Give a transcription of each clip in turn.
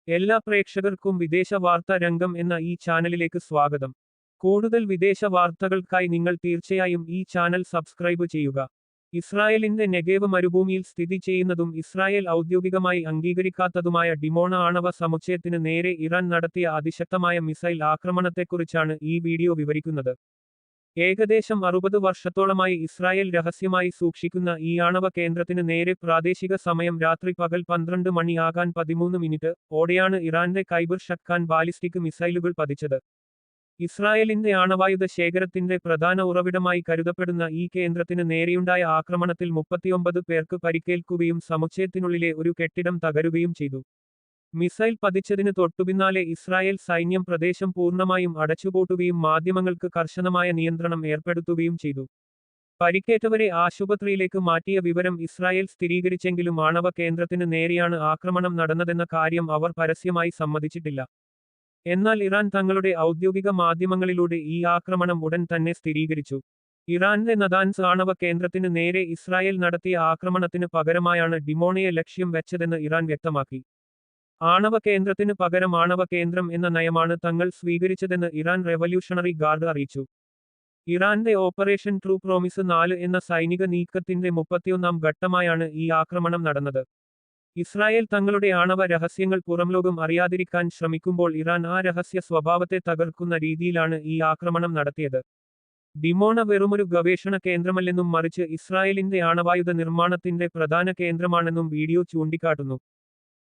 എല്ലാ പ്രേക്ഷകർക്കും വിദേശ വാർത്താ രംഗം എന്ന ഈ ചാനലിലേക്ക് സ്വാഗതം. കൂടുതൽ വിദേശ വാർത്തകൾക്കായി നിങ്ങൾ തീർച്ചയായും ഈ ചാനൽ സബ്സ്ക്രൈബ് ചെയ്യുക. ഇസ്രായേലിന്റെ നെഗേവ് മരുഭൂമിയിൽ സ്ഥിതി ചെയ്യുന്നതും ഇസ്രായേൽ ഔദ്യോഗികമായി അംഗീകരിക്കാത്തതുമായ ഡിമോണ ആണവ സമുച്ചയത്തിന് നേരെ ഇറാൻ നടത്തിയ അതിശക്തമായ മിസൈൽ ആക്രമണത്തെക്കുറിച്ചാണ് ഈ വീഡിയോ വിവരിക്കുന്നത്. ഏകദേശം 60 വർഷത്തോളമായി ഇസ്രായേൽ രഹസ്യമായി സൂക്ഷിക്കുന്ന ഈ ആണവ കേന്ദ്രത്തിന് നേരെ പ്രാദേശിക സമയം രാത്രി പകൽ 12 മണി ആകാൻ 13 മിനിറ്റ് ഓടെയാണ് ഇറാന്റെ ഖൈബർ ഷക്കാൻ ബാലിസ്റ്റിക് മിസൈലുകൾ പതിച്ചത്. ഇസ്രായേലിന്റെ ആണവായുധ ശേഖരത്തിന്റെ പ്രധാന ഉറവിടമായി കരുതപ്പെടുന്ന ഈ കേന്ദ്രത്തിന് നേരെയുണ്ടായ ആക്രമണത്തിൽ 39 പേർക്ക് പരിക്കേൽക്കുകയും സമുച്ചയത്തിനുള്ളിലെ ഒരു കെട്ടിടം തകരുകയും ചെയ്തു. മിസൈൽ പതിച്ചതിന് തൊട്ടുപിന്നാലെ ഇസ്രായേൽ സൈന്യം പ്രദേശം പൂർണ്ണമായും അടച്ചുപൂട്ടുകയും മാധ്യമങ്ങൾക്ക് കർശനമായ നിയന്ത്രണം ഏർപ്പെടുത്തുകയും ചെയ്തു. പരിക്കേറ്റവരെ ആശുപത്രിയിലേക്ക് മാറ്റിയ വിവരം ഇസ്രായേൽ സ്ഥിരീകരിച്ചെങ്കിലും ആണവ കേന്ദ്രത്തിന് നേരെയാണ് ആക്രമണം നടന്നതെന്ന കാര്യം അവർ പരസ്യമായി സമ്മതിച്ചിട്ടില്ല. എന്നാൽ ഇറാൻ തങ്ങളുടെ ഔദ്യോഗിക മാധ്യമങ്ങളിലൂടെ ഈ ആക്രമണം ഉടൻ തന്നെ സ്ഥിരീകരിച്ചു. ഇറാന്റെ നദാൻസ് ആണവ കേന്ദ്രത്തിന് നേരെ ഇസ്രായേൽ നടത്തിയ ആക്രമണത്തിന് പകരമായാണ് ഡിമോണയെ ലക്ഷ്യം വെച്ചതെന്ന് ഇറാൻ വ്യക്തമാക്കി. ആണവ കേന്ദ്രത്തിന് പകരം ആണവ കേന്ദ്രം എന്ന നയമാണ് തങ്ങൾ സ്വീകരിച്ചതെന്ന് ഇറാൻ റെവല്യൂഷണറി ഗാർഡ് അറിയിച്ചു. ഇറാന്റെ ഓപ്പറേഷൻ ട്രൂ പ്രോമിസ് 4 എന്ന സൈനിക നീക്കത്തിന്റെ 31ാം ഘട്ടമായാണ് ഈ ആക്രമണം നടന്നത്. ഇസ്രായേൽ തങ്ങളുടെ ആണവ രഹസ്യങ്ങൾ പുറംലോകം അറിയാതിരിക്കാൻ ശ്രമിക്കുമ്പോൾ ഇറാൻ ആ രഹസ്യ സ്വഭാവത്തെ തകർക്കുന്ന രീതിയിലാണ് ഈ ആക്രമണം നടത്തിയത്. ഡിമോണ വെറുമൊരു ഗവേഷണ കേന്ദ്രമല്ലെന്നും മറിച്ച് ഇസ്രായേലിന്റെ ആണവായുധ നിർമ്മാണത്തിന്റെ പ്രധാന കേന്ദ്രമാണെന്നും വീഡിയോ ചൂണ്ടിക്കാട്ടുന്നു.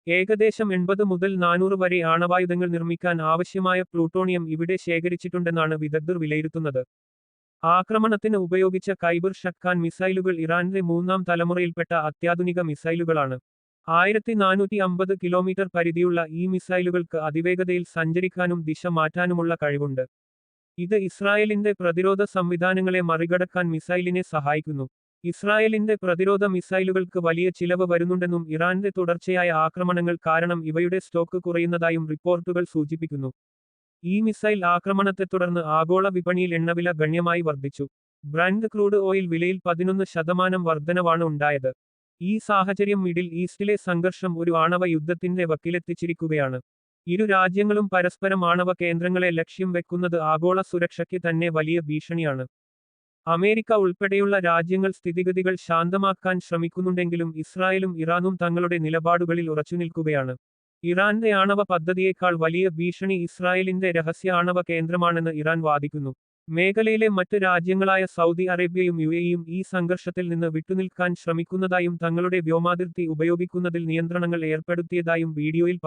ഏകദേശം 80 മുതൽ 400 വരെ ആണവായുധങ്ങൾ നിർമ്മിക്കാൻ ആവശ്യമായ പ്ലൂട്ടോണിയം ഇവിടെ ശേഖരിച്ചിട്ടുണ്ടെന്നാണ് വിദഗ്ധർ വിലയിരുത്തുന്നത്. ആക്രമണത്തിന് ഉപയോഗിച്ച ഖൈബർ ഷക്കാൻ മിസൈലുകൾ ഇറാന്റെ 3ാം തലമുറയിൽപ്പെട്ട അത്യാധുനിക മിസൈലുകളാണ്. 1450 കിലോമീറ്റർ പരിധിയുള്ള ഈ മിസൈലുകൾക്ക് അതിവേഗതയിൽ സഞ്ചരിക്കാനും ദിശ മാറ്റാനുമുള്ള കഴിവുണ്ട്. ഇത് ഇസ്രായേലിന്റെ പ്രതിരോധ സംവിധാനങ്ങളെ മറികടക്കാൻ മിസൈലിനെ സഹായിക്കുന്നു. ഇസ്രായേലിന്റെ പ്രതിരോധ മിസൈലുകൾക്ക് വലിയ ചിലവ് വരുന്നുണ്ടെന്നും ഇറാന്റെ തുടർച്ചയായ ആക്രമണങ്ങൾ കാരണം ഇവയുടെ സ്റ്റോക്ക് കുറയുന്നതായും റിപ്പോർട്ടുകൾ സൂചിപ്പിക്കുന്നു. ഈ മിസൈൽ ആക്രമണത്തെ തുടർന്ന് ആഗോള വിപണിയിൽ എണ്ണവില ഗണ്യമായി വർദ്ധിച്ചു. ബ്രന്റ് ക്രൂഡ് ഓയിൽ വിലയിൽ 11% വർധനവാണ് ഉണ്ടായത്. ഈ സാഹചര്യം മിഡിൽ ഈസ്റ്റിലെ സംഘർഷം ഒരു ആണവ യുദ്ധത്തിന്റെ വക്കിലെത്തിച്ചിരിക്കുകയാണ്. ഇരു രാജ്യങ്ങളും പരസ്പരം ആണവ കേന്ദ്രങ്ങളെ ലക്ഷ്യം വെക്കുന്നത് ആഗോള സുരക്ഷയ്ക്ക് തന്നെ വലിയ ഭീഷണിയാണ്. അമേരിക്ക ഉൾപ്പെടെയുള്ള രാജ്യങ്ങൾ സ്ഥിതിഗതികൾ ശാന്തമാക്കാൻ ശ്രമിക്കുന്നുണ്ടെങ്കിലും ഇസ്രായേലും ഇറാനും തങ്ങളുടെ നിലപാടുകളിൽ ഉറച്ചുനിൽക്കുകയാണ്. ഇറാന്റെ ആണവ പദ്ധതിയേക്കാൾ വലിയ ഭീഷണി ഇസ്രായേലിന്റെ രഹസ്യ ആണവ കേന്ദ്രമാണെന്ന് ഇറാൻ വാദിക്കുന്നു. മേഖലയിലെ മറ്റ് രാജ്യങ്ങളായ സൗദി അറേബ്യയും UAEയും ഈ സംഘർഷത്തിൽ നിന്ന് വിട്ടുനിൽക്കാൻ ശ്രമിക്കുന്നതായും തങ്ങളുടെ വ്യോമാതിർത്തി ഉപയോഗിക്കുന്നതിൽ നിയന്ത്രണങ്ങൾ ഏർപ്പെടുത്തിയതായും വീഡിയോയിൽ പറയുന്നു.